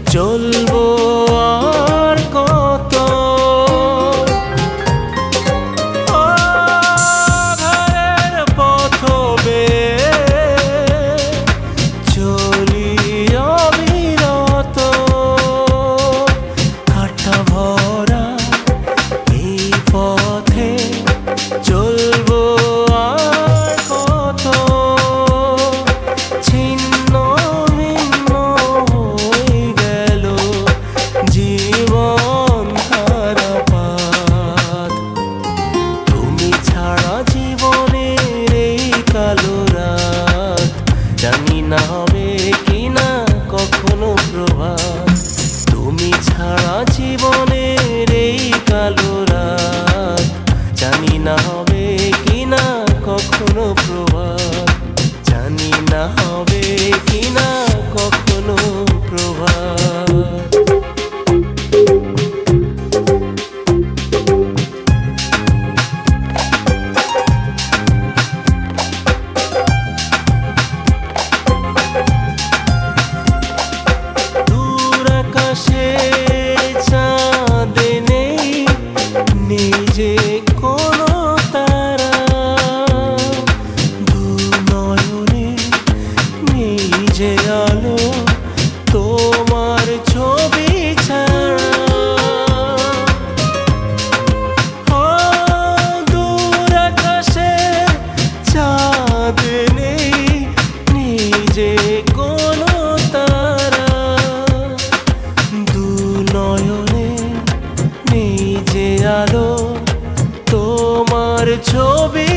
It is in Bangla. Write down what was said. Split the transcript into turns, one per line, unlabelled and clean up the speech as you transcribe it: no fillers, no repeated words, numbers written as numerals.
চলবো আর কত আধারের পথ বেয়ে চলি অবিরত কাঁটা ভরা এই পথে চলবো আর কত ছিন্ন ভিন্ন হয়ে গেল জীবন ধারাপাত তুমি ছাড়া জীবনের এই কালো রাত জানি না হবে কিনা কখনো প্রভাত তুমি ছাড়া জীবনের এই কালো রাত জানি না হবে কিনা কখনো প্রভাত জানি না হবে কিনা কখনো প্রভাত দূর আকাশে চাঁদ নেই নিজে কোনো তারা দু নয়নে নিজে আলো তোমার ছবি ছাড়া দূর আকাশে চাঁদ নেই নিজে কোনো তারা দু নয়নে নিজে আলো তোমার ছবি